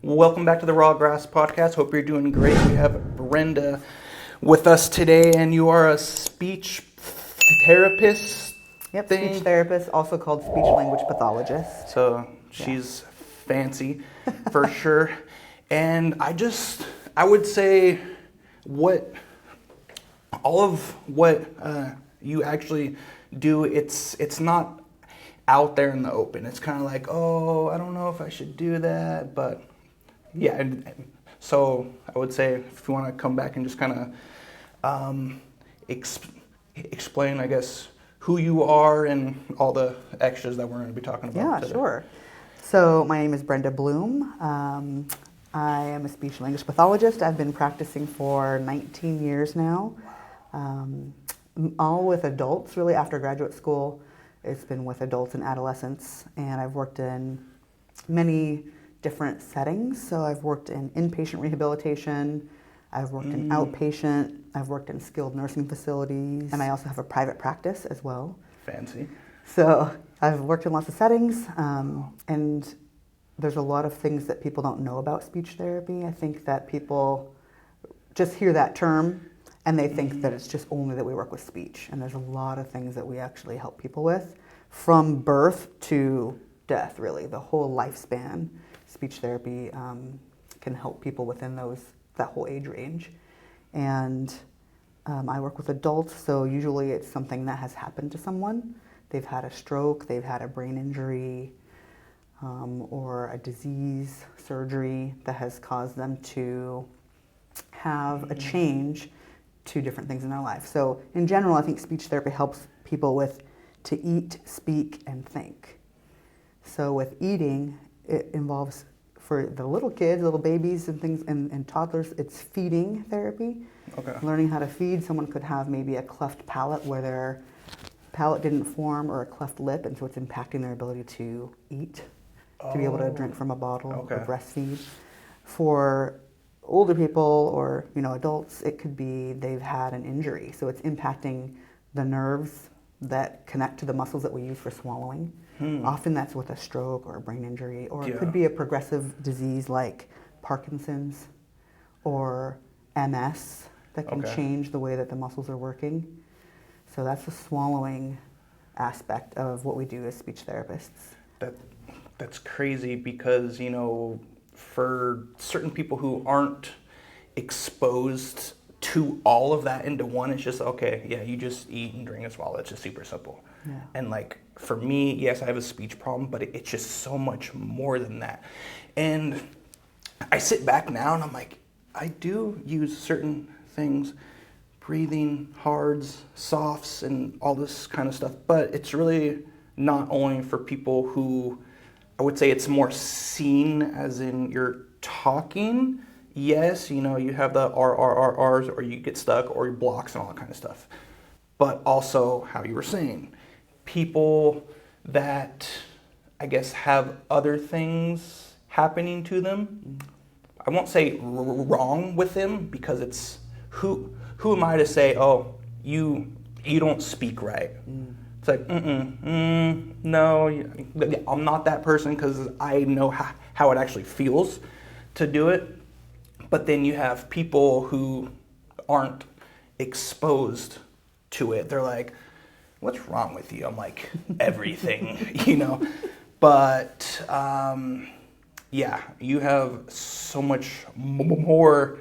Welcome back to the TheRawGraspPodcast. Hope you're doing great. We have Brenda with us today, and you are a speech therapist. Yep, speech therapist, also called speech-language pathologist. So she's fancy for sure. And I would say all of what you actually do, it's not out there in the open. It's kind of like, oh, I don't know if I should do that, but yeah. And so I would say if you want to come back and just kind of explain, I guess, who you are and all the extras that we're going to be talking about today. Sure. So my name is Brenda Blum. I am a speech-language pathologist. I've been practicing for 19 years now, all with adults, really. After graduate school, it's been with adults and adolescents, and I've worked in many different settings. So I've worked in inpatient rehabilitation, I've worked in outpatient, I've worked in skilled nursing facilities, and I also have a private practice as well. Fancy. So I've worked in lots of settings, and there's a lot of things that people don't know about speech therapy. I think that people just hear that term and they think that it's just only that we work with speech. And there's a lot of things that we actually help people with, from birth to death, really. The whole lifespan, speech therapy can help people within that whole age range. And I work with adults, so usually it's something that has happened to someone. They've had a stroke, they've had a brain injury, or a disease, surgery that has caused them to have a change to different things in their life. So in general, I think speech therapy helps people to eat, speak, and think. So with eating, it involves, for the little kids, little babies and things, and toddlers, it's feeding therapy. Okay. Learning how to feed. Someone could have maybe a cleft palate where their palate didn't form, or a cleft lip, and so it's impacting their ability to eat, to be able to drink from a bottle or breastfeed. For older people or adults, it could be they've had an injury, so it's impacting the nerves that connect to the muscles that we use for swallowing. Often that's with a stroke or a brain injury, or it could be a progressive disease like Parkinson's or MS that can change the way that the muscles are working. So that's the swallowing aspect of what we do as speech therapists. That's crazy because, for certain people who aren't exposed to all of that into one, it's just, you just eat and drink and swallow. It's just super simple. Yeah. And like, for me, yes, I have a speech problem, but it's just so much more than that. And I sit back now and I'm like, I do use certain things, breathing, hards, softs, and all this kind of stuff, but it's really not only for people who, I would say it's more seen as in you're talking. Yes, you have the RRRRs, or you get stuck, or your blocks and all that kind of stuff. But also, how you were saying, people that, I guess, have other things happening to them. I won't say wrong with them, because it's, who am I to say, oh, you don't speak right? It's like, no, I'm not that person, because I know how it actually feels to do it. But then you have people who aren't exposed to it. They're like, what's wrong with you? I'm like, everything, But, you have so much more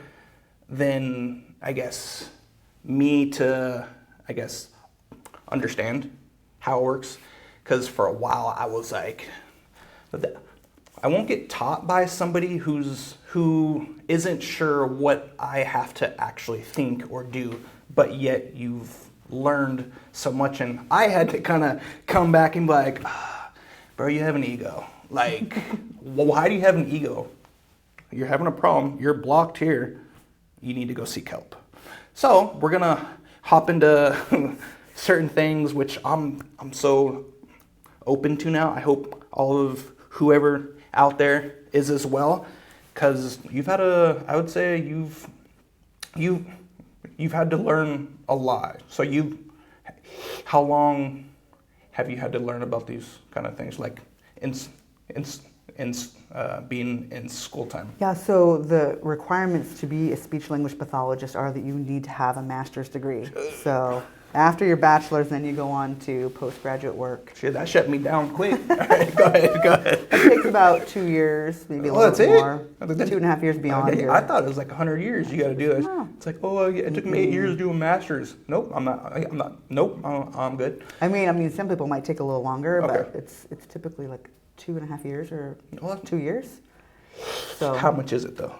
than, I guess, me to, understand how it works. Because for a while I was like, I won't get taught by somebody who isn't sure what I have to actually think or do, but yet you've learned so much, and I had to kind of come back and be like, bro, you have an ego. Like, why do you have an ego? You're having a problem. You're blocked here. You need to go seek help. So we're gonna hop into certain things which I'm so open to now. I hope all of whoever out there is as well, because you've had I would say you've had to learn a lot. So how long have you had to learn about these kind of things, like in in being in school time? Yeah, so the requirements to be a speech language pathologist are that you need to have a master's degree. So after your bachelor's, then you go on to postgraduate work. Shit, that shut me down quick. All right, go ahead. It takes about 2 years, maybe a little bit more. 2.5 years beyond your... I thought it was like 100 years you got to do this. No. It's like, oh, it took me 8 years to do a master's. Nope, I'm not. Nope, I'm good. I mean, some people might take a little longer, Okay. but it's typically like 2.5 years or 2 years. So How much is it though?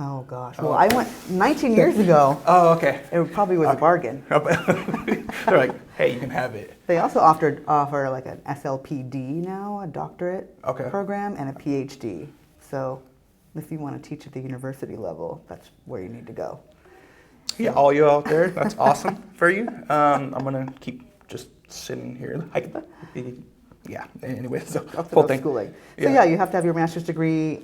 Oh gosh. Well, I went 19 years ago. Oh, okay. It probably was a bargain. They're like, hey, you can have it. They also offer like an SLPD now, a doctorate program, and a PhD. So if you want to teach at the university level, that's where you need to go. Yeah, all you out there, that's awesome for you. I'm gonna keep just sitting here. Yeah. Anyway, so full thing. Schooling. So yeah, you have to have your master's degree.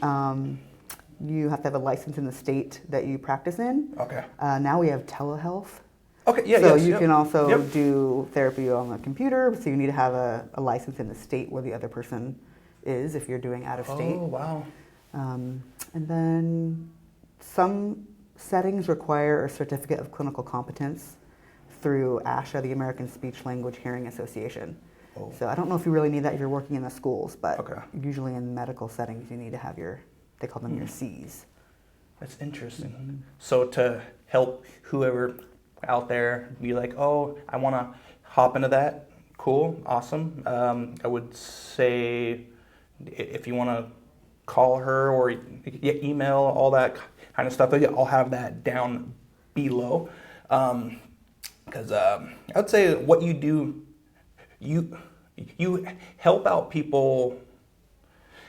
You have to have a license in the state that you practice in. Okay. Now we have telehealth. Okay. Yeah. So you can also do therapy on the computer. So you need to have a license in the state where the other person is if you're doing out of state. Oh wow. And then some settings require a certificate of clinical competence through ASHA, the American Speech Language Hearing Association. Oh. So I don't know if you really need that if you're working in the schools, but Okay. usually in medical settings you need to have they call them your Cs. That's interesting. So to help whoever out there be like, oh, I want to hop into that, cool, awesome. I would say if you want to call her or email, all that kind of stuff, I'll have that down below. Because I would say what you do, you help out people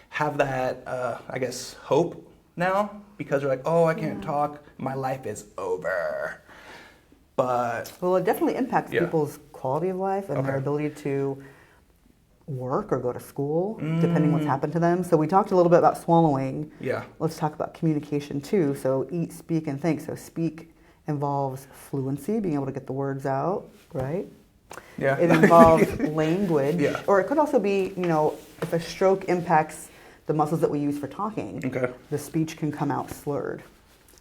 have that, I guess, hope now, because they're like, oh, I can't talk, my life is over. But Well, it definitely impacts people's quality of life and their ability to work or go to school, depending what's happened to them. So we talked a little bit about swallowing. Yeah. Let's talk about communication too. So eat, speak, and think. So speak involves fluency, being able to get the words out, right? Yeah. It involves language. Yeah. Or it could also be, if a stroke impacts the muscles that we use for talking, the speech can come out slurred.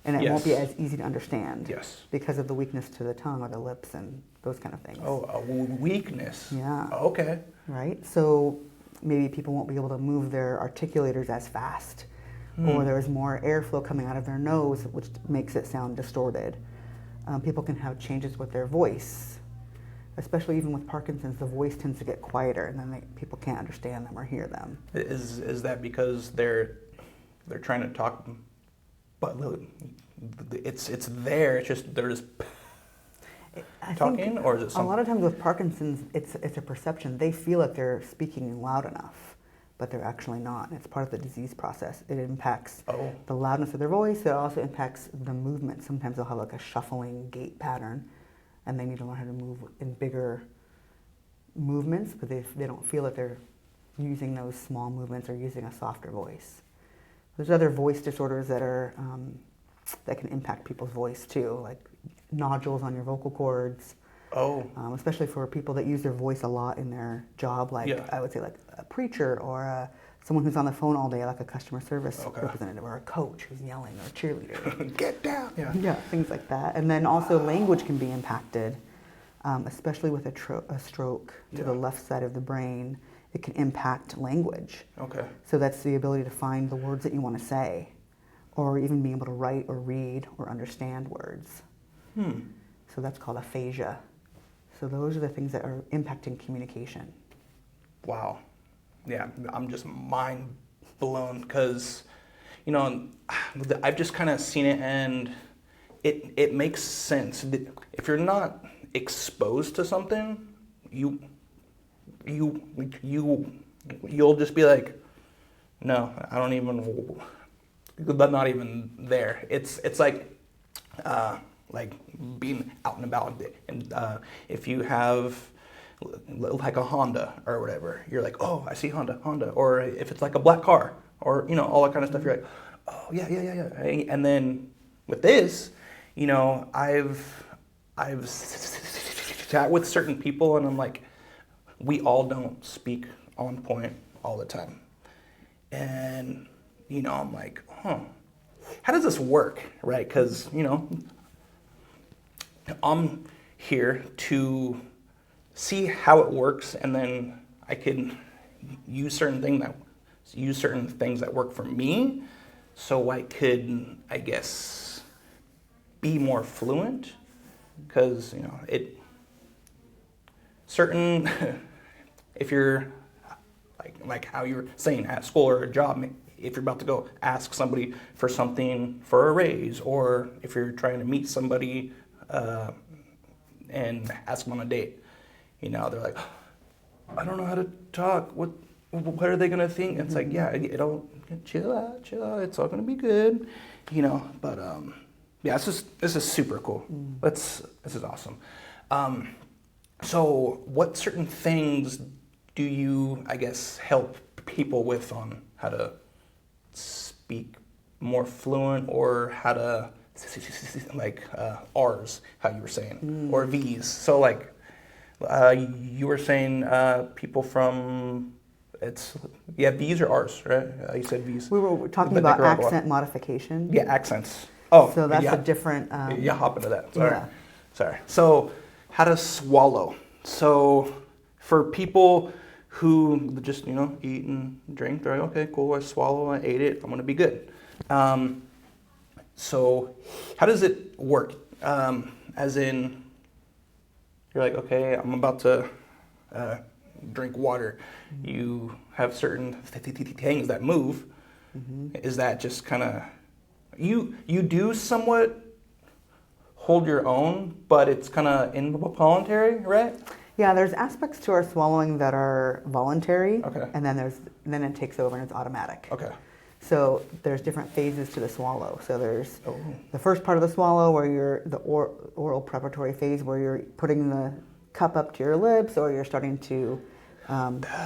And it won't be as easy to understand. Yes. Because of the weakness to the tongue or the lips and those kind of things. Oh, a weakness. Yeah. Okay. Right? So maybe people won't be able to move their articulators as fast. Or there's more airflow coming out of their nose, which makes it sound distorted. People can have changes with their voice. Especially even with Parkinson's, the voice tends to get quieter, and then people can't understand them or hear them. Is that because they're trying to talk, but it's there? It's just they're just talking, or is it something? A lot of times with Parkinson's, it's a perception. They feel like they're speaking loud enough, but they're actually not. It's part of the disease process. It impacts the loudness of their voice. It also impacts the movement. Sometimes they'll have like a shuffling gait pattern, and they need to learn how to move in bigger movements, but they don't feel that they're using those small movements or using a softer voice. There's other voice disorders that are that can impact people's voice too, like nodules on your vocal cords. Especially for people that use their voice a lot in their job, like I would say like a preacher or someone who's on the phone all day, like a customer service representative or a coach who's yelling or a cheerleader. Get down. Yeah, things like that. And then also language can be impacted, especially with a stroke to the left side of the brain. It can impact language. So that's the ability to find the words that you want to say, or even being able to write or read or understand words. So that's called aphasia. So those are the things that are impacting communication. Wow. Yeah, I'm just mind blown because, I've just kind of seen it, and it makes sense. If you're not exposed to something, you'll just be like, no, I don't even. But not even there. It's like being out and about, and if you have like a Honda or whatever, you're like, oh, I see Honda, or if it's like a black car, or all that kind of stuff, you're like, oh yeah. And then with this, I've chat with certain people, and I'm like, we all don't speak on point all the time, And, I'm like, how does this work, right? Because, I'm here to see how it works, and then I can use certain things that work for me, so I could, I guess, be more fluent. Because certain if you're like how you were saying at school or a job, if you're about to go ask somebody for something for a raise, or if you're trying to meet somebody and ask them on a date, they're like, I don't know how to talk. What are they gonna think? It's like, yeah, it'll chill out. It's all gonna be good, But yeah, this is super cool. This is awesome. So, what certain things do you, I guess, help people with on how to speak more fluent, or how to, like, R's, how you were saying, or V's? So, like, you were saying people from, V's or R's, right? You said V's. We were talking about accent modification. Yeah, accents. Oh, so that's a different. Hop into that. Sorry. Yeah. Sorry. So, how to swallow. So, for people who just, eat and drink, they're like, okay, cool, I swallow, I ate it, I'm going to be good. So, how does it work? As in, you're like, okay, I'm about to drink water. You have certain things that move. Is that just kind of, you do somewhat hold your own, but it's kind of involuntary, right? Yeah, there's aspects to our swallowing that are voluntary, Okay. and then it takes over and it's automatic. Okay. So there's different phases to the swallow. So there's the first part of the swallow, where you're the oral preparatory phase, where you're putting the cup up to your lips, or you're starting to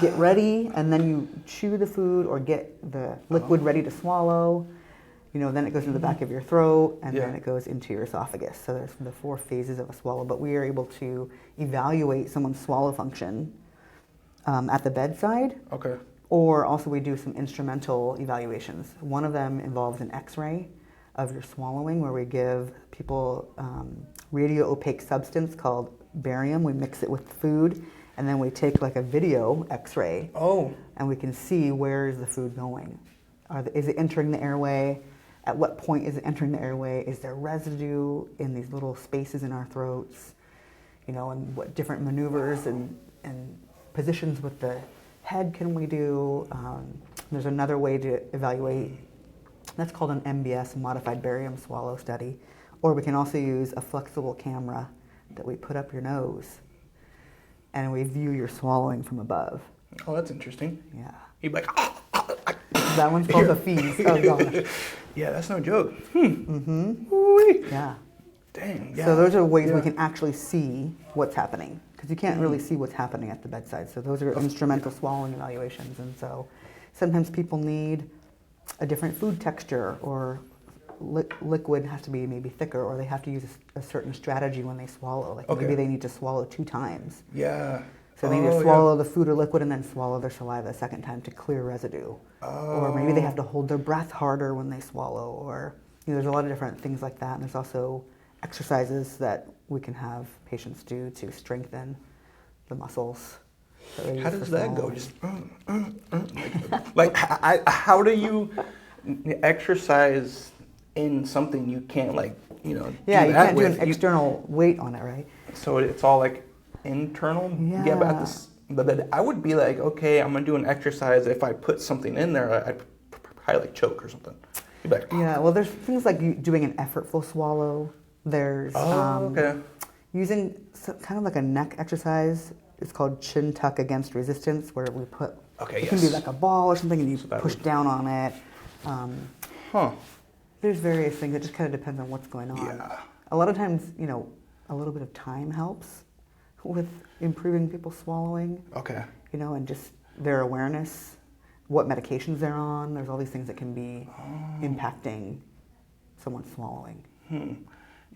get ready, and then you chew the food or get the liquid ready to swallow. Then it goes into the back of your throat, and then it goes into your esophagus. So there's the 4 phases of a swallow, but we are able to evaluate someone's swallow function at the bedside. Okay. Or also we do some instrumental evaluations. One of them involves an X-ray of your swallowing, where we give people radio-opaque substance called barium. We mix it with food, and then we take like a video X-ray. And we can see where is the food going. Is it entering the airway? At what point is it entering the airway? Is there residue in these little spaces in our throats? And what different maneuvers and positions with the head can we do? There's another way to evaluate. That's called an MBS, modified barium swallow study. Or we can also use a flexible camera that we put up your nose, and we view your swallowing from above. Oh, that's interesting. Yeah. You'd be like, That one's called the fees. Oh, gosh. Yeah, that's no joke. Yeah. Dang. Yeah. So those are ways we can actually see what's happening, because you can't really see what's happening at the bedside. So those are instrumental swallowing evaluations. And so sometimes people need a different food texture, or liquid has to be maybe thicker, or they have to use a certain strategy when they swallow. Like maybe they need to swallow 2 times. Yeah. So they need to swallow the food or liquid and then swallow their saliva a second time to clear residue. Or maybe they have to hold their breath harder when they swallow, or there's a lot of different things like that. And there's also exercises that we can have patients do to strengthen the muscles. How does that go? Just like how do you exercise in something you can't Yeah, you can't do an external weight on it, right? So it's all like internal. Yeah. But I would be like, okay, I'm gonna do an exercise. If I put something in there, I'd probably like choke or something. You'd be like, yeah. Well, there's things like doing an effortful swallow. There's using kind of like a neck exercise. It's called chin tuck against resistance, where we put it can be like a ball or something, and you push down on it. There's various things. It just kind of depends on what's going on. Yeah. A lot of times, a little bit of time helps with improving people's swallowing. Okay. And just their awareness, what medications they're on. There's all these things that can be impacting someone's swallowing.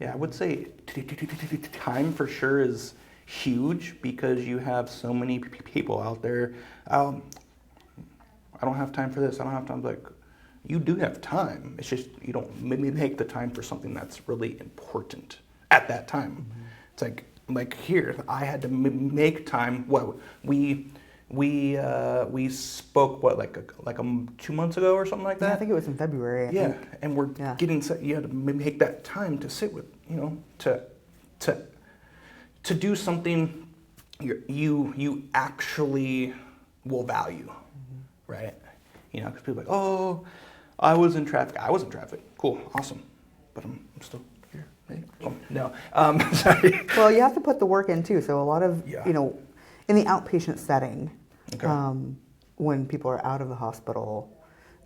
Yeah, I would say time for sure is huge, because you have so many people out there. I don't have time for this. I don't have time. Like, you do have time. It's just you don't maybe make the time for something that's really important at that time. It's like here, I had to make time. What we spoke like 2 months ago or something like that. Yeah, I think it was in February. I think. And we're Yeah. getting you had to make that time to sit with to do something you actually will value, right? Because people are like, oh, I was in traffic. Cool, awesome, but I'm still here. Maybe. Oh, no, sorry. Well, you have to put the work in too. So a lot of, Yeah. in the outpatient setting, Okay. when people are out of the hospital,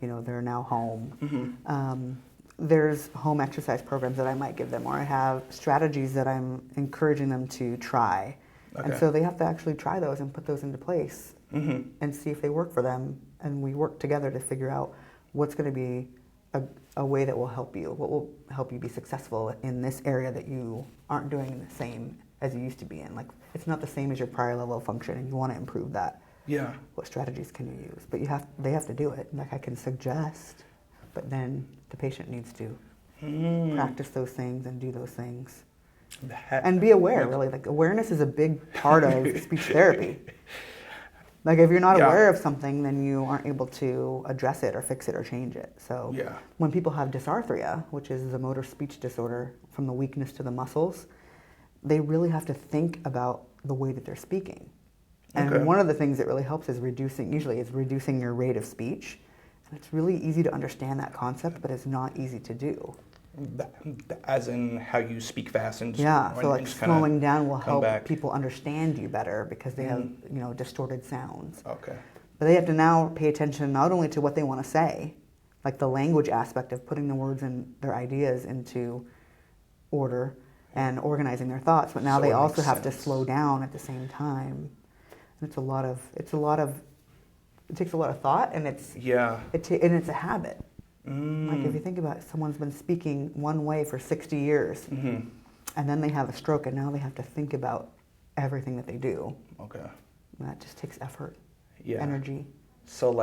they're now home. Mm-hmm. There's home exercise programs that I might give them, or I have strategies that I'm encouraging them to try. And Okay. so they have to actually try those and put those into place Mm-hmm. and see if they work for them. And we work together to figure out what's going to be a way that will help you, what will help you be successful in this area that you aren't doing the same as you used to be in. Like, it's not the same as your prior level of function, and you want to improve that. Yeah. What strategies can you use? But they have to do it. Like, I can suggest, but then the patient needs to practice those things and do those things. And be aware, really. Like, awareness is a big part of speech therapy. Like, if you're not Yeah. aware of something, then you aren't able to address it or fix it or change it. So Yeah. when people have dysarthria, which is the motor speech disorder from the weakness to the muscles, they really have to think about the way that they're speaking. And Okay. one of the things that really helps is reducing your rate of speech. And it's really easy to understand that concept, but it's not easy to do. As in how you speak fast and just, Yeah, so and like just kinda slowing down will come help back. people understand you better because they have, distorted sounds. Okay. But they have to now pay attention not only to what they want to say, like the language aspect of putting the words and their ideas into order and organizing their thoughts, but now So they it also makes have to sense. slow down at the same time. And it takes a lot of thought, and Yeah. and it's a habit. Like, if you think about it, someone's been speaking one way for 60 years, Mm-hmm. and then they have a stroke, and now they have to think about everything that they do. Okay. And that just takes effort, Yeah. energy. So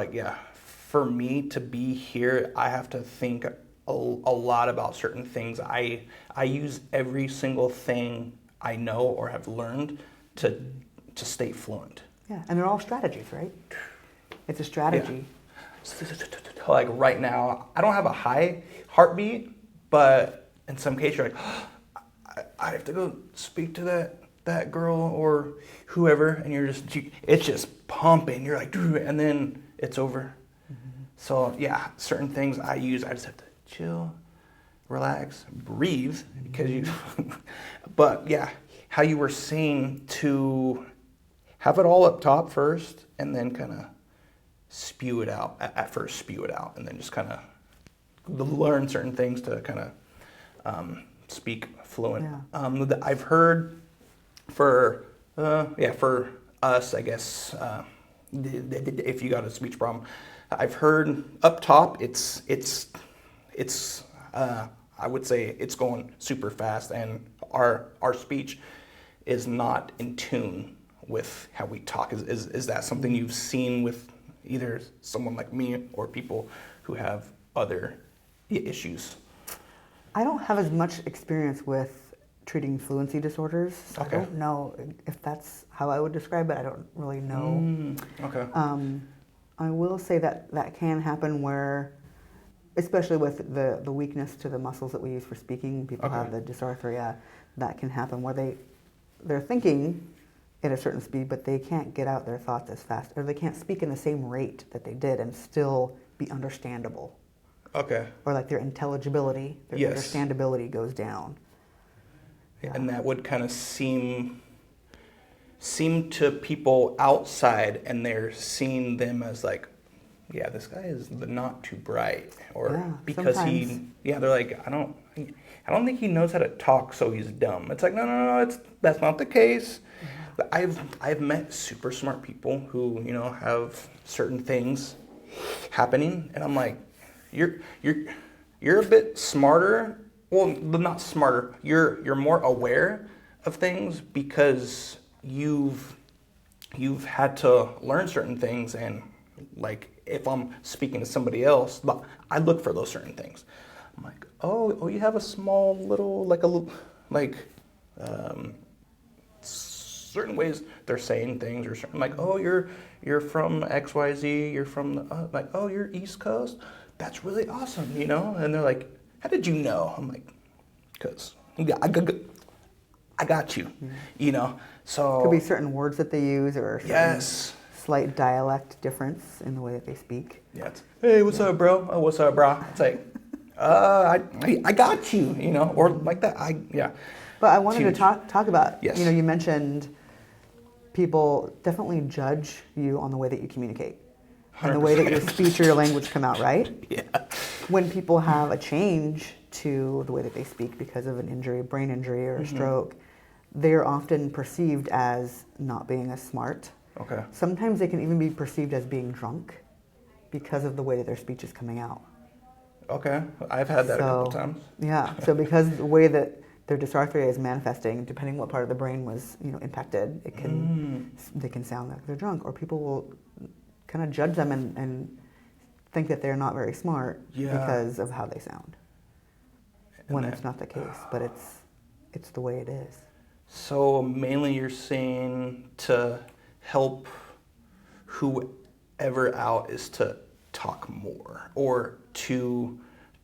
for me to be here, I have to think a lot about certain things. I use every single thing I know or have learned to stay fluent. Yeah, and they're all strategies, right? It's a strategy. Like right now, I don't have a high heartbeat, but in some cases you're like, I have to go speak to that girl or whoever, and it's just pumping. You're like, and then it's over. Mm-hmm. So yeah, certain things I just have to chill, relax, breathe, because but yeah, how you were saying to have it all up top first, and then kind of spew it out. At first, spew it out, and then just kind of learn certain things to kind of speak fluent. Yeah. I've heard for us, I guess, if you got a speech problem, I've heard up top it's I would say it's going super fast, and our speech is not in tune with how we talk. Is that something you've seen with either someone like me or people who have other issues? I don't have as much experience with treating fluency disorders, so Okay. I don't know if that's how I would describe it. I don't really know. Okay. I will say that can happen where, especially with the weakness to the muscles that we use for speaking, people Okay. have the dysarthria, that can happen where they're thinking at a certain speed, but they can't get out their thoughts as fast, or they can't speak in the same rate that they did and still be understandable. Okay. Or like their intelligibility, their Yes. understandability goes down. And that would kind of seem to people outside, and they're seeing them as like, yeah, this guy is not too bright, or Yeah, because sometimes. they're like, I don't think he knows how to talk, so he's dumb. It's like, no, that's not the case. But I've met super smart people who have certain things happening, and I'm like, you're a bit smarter. Well, not smarter. You're more aware of things because you've had to learn certain things and like if I'm speaking to somebody else, I look for those certain things. I'm like, oh, you have a small little, certain ways they're saying things, or certain, like, oh, you're from XYZ, you're from the, like, oh, you're East Coast. That's really awesome, you know? And they're like, how did you know? I'm like, because I got you, you know? So Could be certain words that they use, or yes, slight dialect difference in the way that they speak. yeah. Hey, what's up, bro? Oh, what's up, bro? It's like, I got you, you know, or like that. But I wanted to talk about, yes. you mentioned people definitely judge you on the way that you communicate. 100%. And the way that your speech or your language come out, right? Yeah. When people have a change to the way that they speak because of an injury, brain injury or a stroke, they're often perceived as not being as smart. Okay. Sometimes they can even be perceived as being drunk because of the way that their speech is coming out. Okay. I've had that a couple times. Yeah. So because the way that their dysarthria is manifesting, depending what part of the brain was, impacted, it can they can sound like they're drunk, or people will kind of judge them and think that they're not very smart because of how they sound. When it's not the case, but it's the way it is. So mainly you're saying to help whoever out is to talk more, or to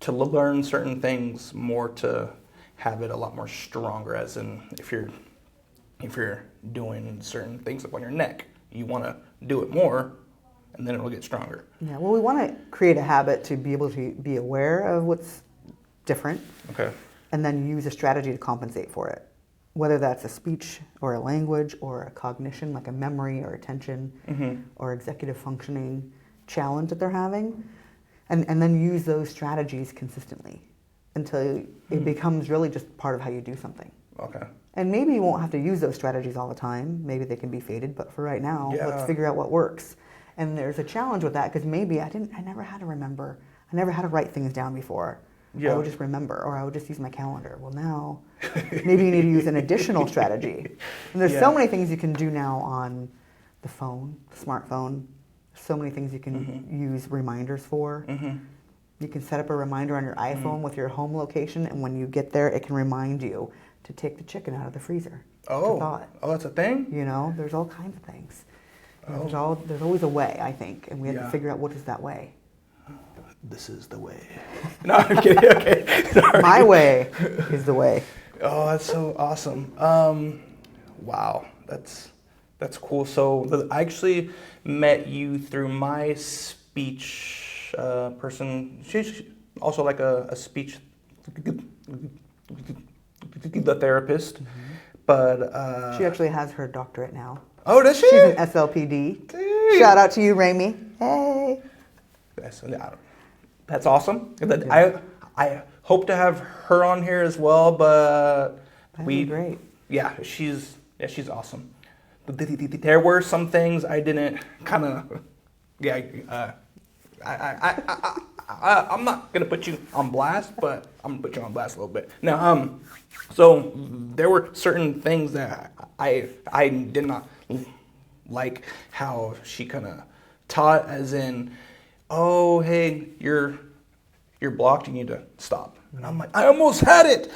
learn certain things more, to have it a lot more stronger, as in if you're doing certain things up on your neck, you want to do it more, and then it'll get stronger. Yeah, well, we want to create a habit to be able to be aware of what's different. Okay. And then use a strategy to compensate for it. Whether that's a speech or a language or a cognition, like a memory or attention or executive functioning challenge that they're having. And then use those strategies consistently until it becomes really just part of how you do something. Okay. And maybe you won't have to use those strategies all the time. Maybe they can be faded, but for right now, let's figure out what works. And there's a challenge with that, because maybe I never had to remember. I never had to write things down before. I would just remember, or I would just use my calendar. Well, now, maybe you need to use an additional strategy. And there's so many things you can do now on the phone, the smartphone. So many things you can use reminders for. You can set up a reminder on your iPhone with your home location, and when you get there, it can remind you to take the chicken out of the freezer. Oh, that's a thing? There's all kinds of things. There's always a way, I think, and we have to figure out what is that way. This is the way. No, I'm kidding. Okay. Sorry. My way is the way. Oh, that's so awesome. Wow, that's cool. So I actually met you through my speech person. She's also like a speech therapist, but she actually has her doctorate now. Oh, does she? She's an SLPD. Dang. Shout out to you, Rami. Hey. That's awesome. I hope to have her on here as well, but that'd be great. Yeah, she's awesome. There were some things I didn't kind of. I'm not gonna put you on blast, but I'm gonna put you on blast a little bit. Now, so there were certain things that I did not like how she kind of taught, as in, oh, hey, you're blocked, you need to stop. And I'm like, I almost had it,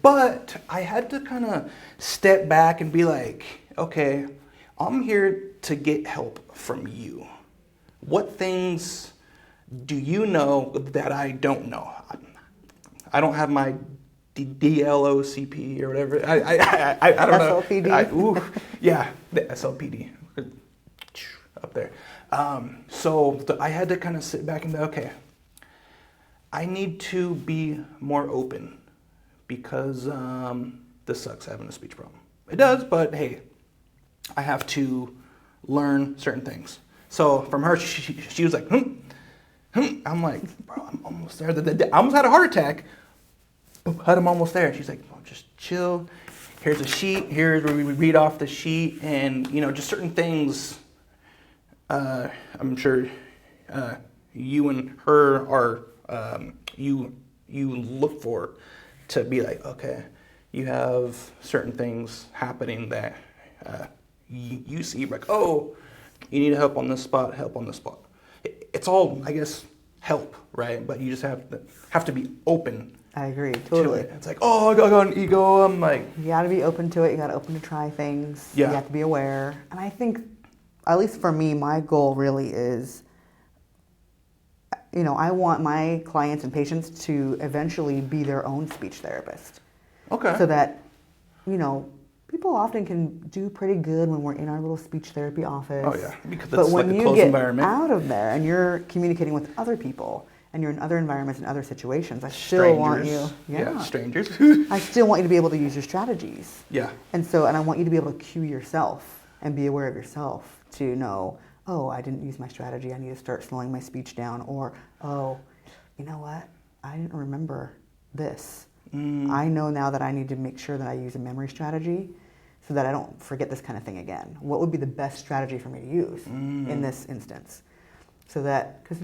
but I had to kind of step back and be like, okay, I'm here to get help from you. What things do you know that I don't know? I don't have my DLOCP or whatever. I don't know. SLPD? Yeah, the SLPD up there. So I had to kind of sit back and go, okay, I need to be more open, because this sucks having a speech problem. It does, but hey, I have to learn certain things. So from her, she was like, I'm like, bro, I'm almost there. I almost had a heart attack, but I'm almost there. She's like, oh, just chill. Here's a sheet. Here's where we read off the sheet, and just certain things. I'm sure you and her are you look for to be like, okay, you have certain things happening that you see like, oh, you need help on this spot, help on this spot. It's all, I guess, help, right? But you just have to be open. I agree, totally. To it. It's like, oh, I got an ego. I'm like, you got to be open to it. You got to open to try things. Yeah. You have to be aware. And I think, at least for me, my goal really is, I want my clients and patients to eventually be their own speech therapist. okay. So that, people often can do pretty good when we're in our little speech therapy office. Oh yeah, because But it's when like a you closed get environment. out of there and you're communicating with other people and you're in other environments and other situations, I still want you. Yeah, strangers. I still want you to be able to use your strategies. Yeah. And I want you to be able to cue yourself and be aware of yourself to know, oh, I didn't use my strategy. I need to start slowing my speech down. Or, oh, you know what? I didn't remember this. I know now that I need to make sure that I use a memory strategy so that I don't forget this kind of thing again. What would be the best strategy for me to use in this instance? So that, because,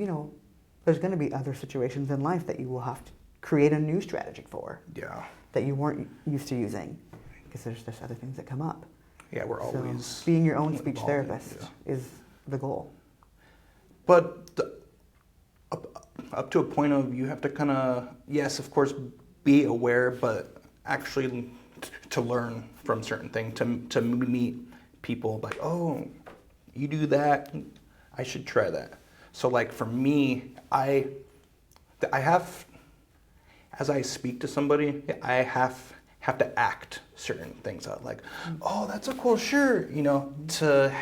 there's going to be other situations in life that you will have to create a new strategy for. Yeah. That you weren't used to using, because there's other things that come up. Yeah, we're always So being your own speech evolving, therapist yeah. is the goal. But up to a point of you have to kind of, yes, of course, be aware, but actually to learn from certain things, to meet people like, oh, you do that, I should try that. So like for me, I have, as I speak to somebody, I have to act certain things out. Like, oh, that's a cool shirt, to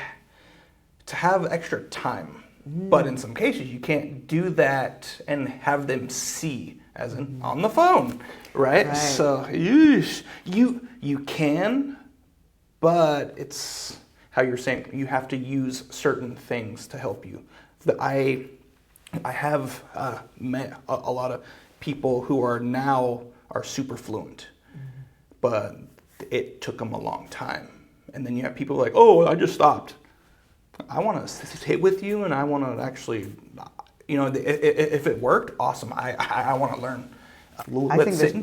have extra time. But in some cases, you can't do that and have them see, as in on the phone, right? So you can, but it's how you're saying, you have to use certain things to help you. I have met a lot of people who are super fluent, but it took them a long time. And then you have people like, oh, I just stopped. I want to sit with you, and I want to actually, if it worked, awesome. I want to learn. I think that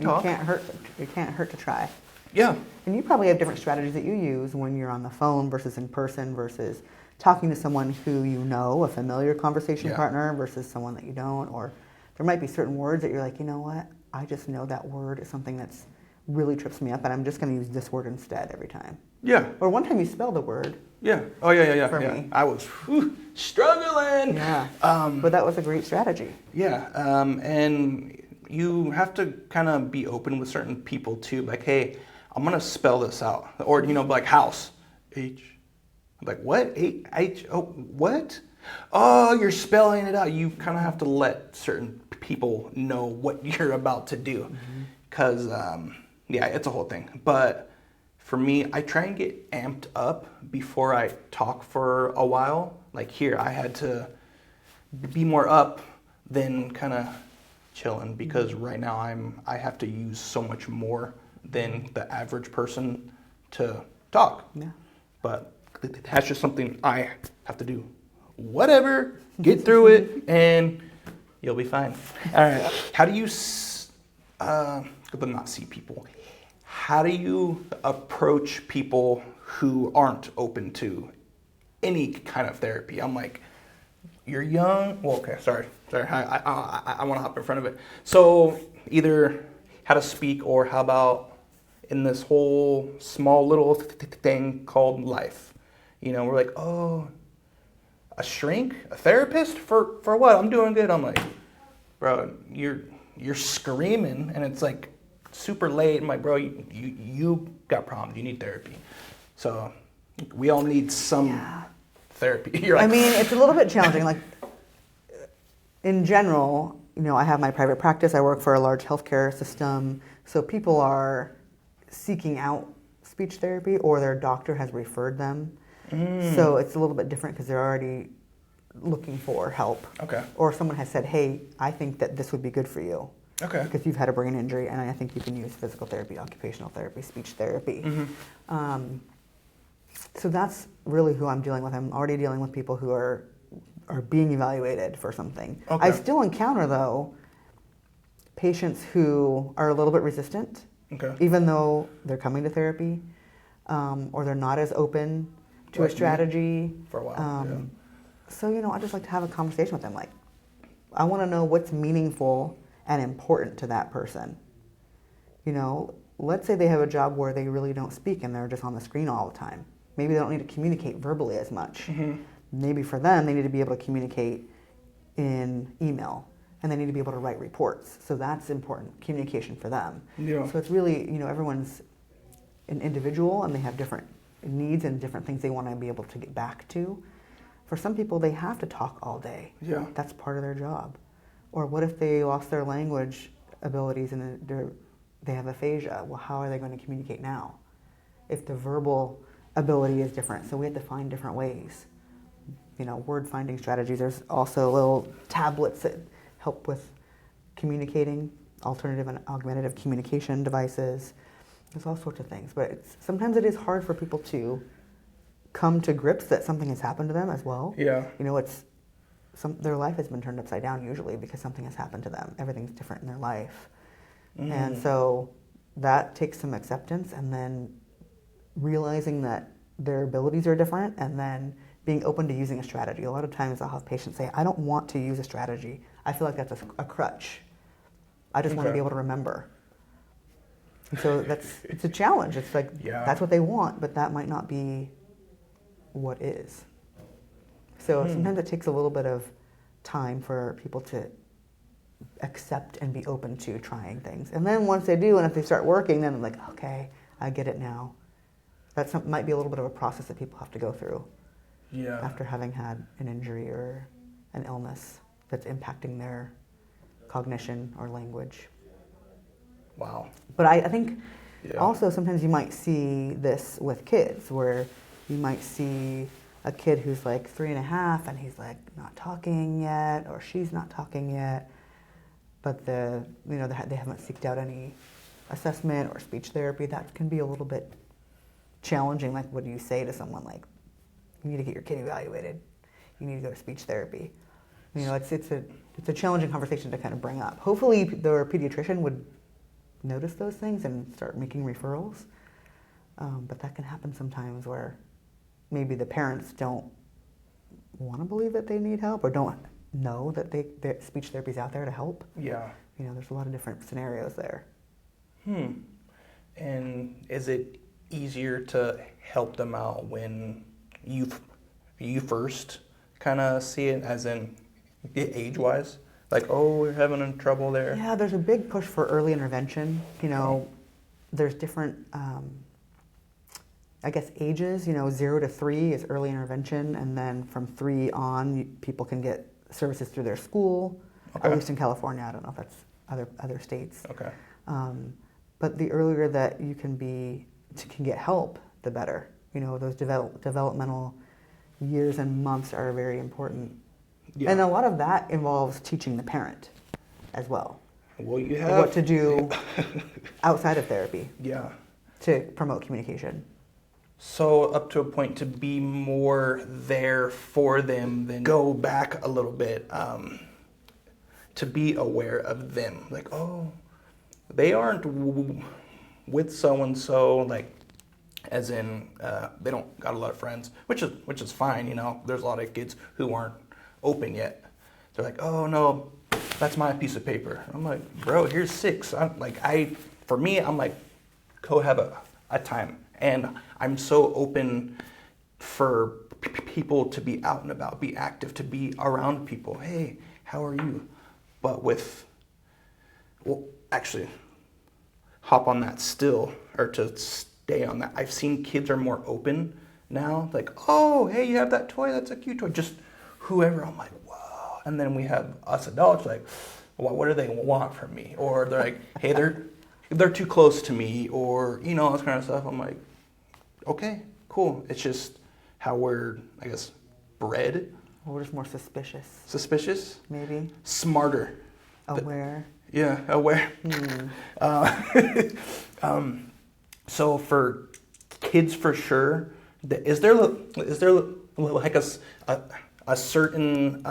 it can't hurt to try. Yeah. And you probably have different strategies that you use when you're on the phone versus in person versus talking to someone who a familiar conversation partner versus someone that you don't. Or there might be certain words that you're like, you know what? I just know that word is something that's really trips me up, and I'm just going to use this word instead every time. Yeah. Or one time you spelled a word. Yeah. Oh, yeah. For me. I was struggling. Yeah. But that was a great strategy. Yeah. And you have to kind of be open with certain people too. Like, hey, I'm going to spell this out. Or, like house. H. Like, what? H. Oh, what? Oh, you're spelling it out. You kind of have to let certain people know what you're about to do. Because, it's a whole thing. But for me, I try and get amped up before I talk for a while. Like here, I had to be more up than kind of chilling, because right now I have to use so much more than the average person to talk. Yeah. But that's just something I have to do. Whatever, get through it, and you'll be fine. All right. How do you, but not see people? How do you approach people who aren't open to any kind of therapy? I'm like, you're young. Well, okay, sorry. I want to hop in front of it. So either how to speak, or how about in this whole small little thing called life? We're like, oh, a shrink, a therapist for what? I'm doing good. I'm like, bro, you're screaming, and it's like super late. I'm like, bro, you got problems. You need therapy. So we all need some therapy. You're like, it's a little bit challenging. Like in general, I have my private practice. I work for a large healthcare system. So people are seeking out speech therapy, or their doctor has referred them. So it's a little bit different because they're already looking for help. Okay. Or someone has said, hey, I think that this would be good for you. Okay. Because you've had a brain injury, and I think you can use physical therapy, occupational therapy, speech therapy. So that's really who I'm dealing with. I'm already dealing with people who are being evaluated for something. Okay. I still encounter, though, patients who are a little bit resistant, even though they're coming to therapy, or they're not as open to a strategy. For a while, So, I just like to have a conversation with them. Like, I want to know what's meaningful and important to that person. Let's say they have a job where they really don't speak and they're just on the screen all the time. Maybe they don't need to communicate verbally as much. Maybe for them, they need to be able to communicate in email, and they need to be able to write reports. So that's important, communication for them. Yeah. So it's really, everyone's an individual and they have different needs and different things they want to be able to get back to. For some people, they have to talk all day. Yeah. That's part of their job. Or what if they lost their language abilities and they have aphasia? Well, how are they going to communicate now? If the verbal ability is different. So we have to find different ways. Word finding strategies. There's also little tablets that help with communicating, alternative and augmentative communication devices. There's all sorts of things. But sometimes it is hard for people to come to grips that something has happened to them as well. Yeah. Their life has been turned upside down usually because something has happened to them. Everything's different in their life. And so that takes some acceptance, and then realizing that their abilities are different, and then being open to using a strategy. A lot of times I'll have patients say, I don't want to use a strategy. I feel like that's a crutch. I just want to be able to remember. And so it's a challenge. It's like, that's what they want, but that might not be what is. So sometimes it takes a little bit of time for people to accept and be open to trying things. And then once they do, and if they start working, then I'm like, okay, I get it now. That might be a little bit of a process that people have to go through after having had an injury or an illness that's impacting their cognition or language. Wow. But I think also sometimes you might see this with kids, where you might see a kid who's like 3.5 and he's like not talking yet, or she's not talking yet, but they haven't seeked out any assessment or speech therapy. That can be a little bit challenging. Like, what do you say to someone? Like, you need to get your kid evaluated. You need to go to speech therapy. It's a challenging conversation to kind of bring up. Hopefully, their pediatrician would notice those things and start making referrals. But that can happen sometimes where maybe the parents don't want to believe that they need help, or don't know that speech therapy is out there to help. Yeah. There's a lot of different scenarios there. And is it easier to help them out when you first kind of see it, as in age-wise? Like, oh, we're having trouble there. Yeah, there's a big push for early intervention. There's different, ages. 0 to 3 is early intervention, and then from 3 on, people can get services through their school, at least in California. I don't know if that's other states. Okay. But the earlier that you can get help, the better. Those developmental years and months are very important. Yeah. And a lot of that involves teaching the parent as well. Well, you have what to do outside of therapy. Yeah. To promote communication. So up to a point, to be more there for them, then go back a little bit, to be aware of them. Like, oh, they aren't with so-and-so, like, as in they don't got a lot of friends, which is fine. There's a lot of kids who aren't open yet. They're like, oh no, that's my piece of paper. I'm like, bro, here's 6. I'm like, go have a time. And I'm so open for people to be out and about, be active, to be around people. Hey, how are you? But actually, hop on that still, or to stay on that. I've seen kids are more open now. Like, oh, hey, you have that toy? That's a cute toy. Just whoever. I'm like, whoa. And then we have us adults like, well, what do they want from me? Or they're like, hey, they're too close to me, or this kind of stuff. I'm like, okay, cool. It's just how we're, I guess, bred. We're just more suspicious. Suspicious? Maybe. Smarter. Aware. Yeah, aware. So for kids, for sure, is there like a certain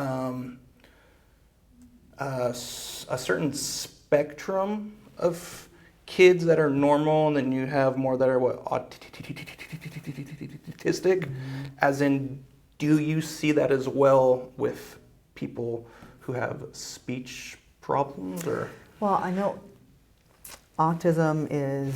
a certain spectrum of kids that are normal, and then you have more that are autistic? As in, do you see that as well with people who have speech problems, or? Well, I know autism is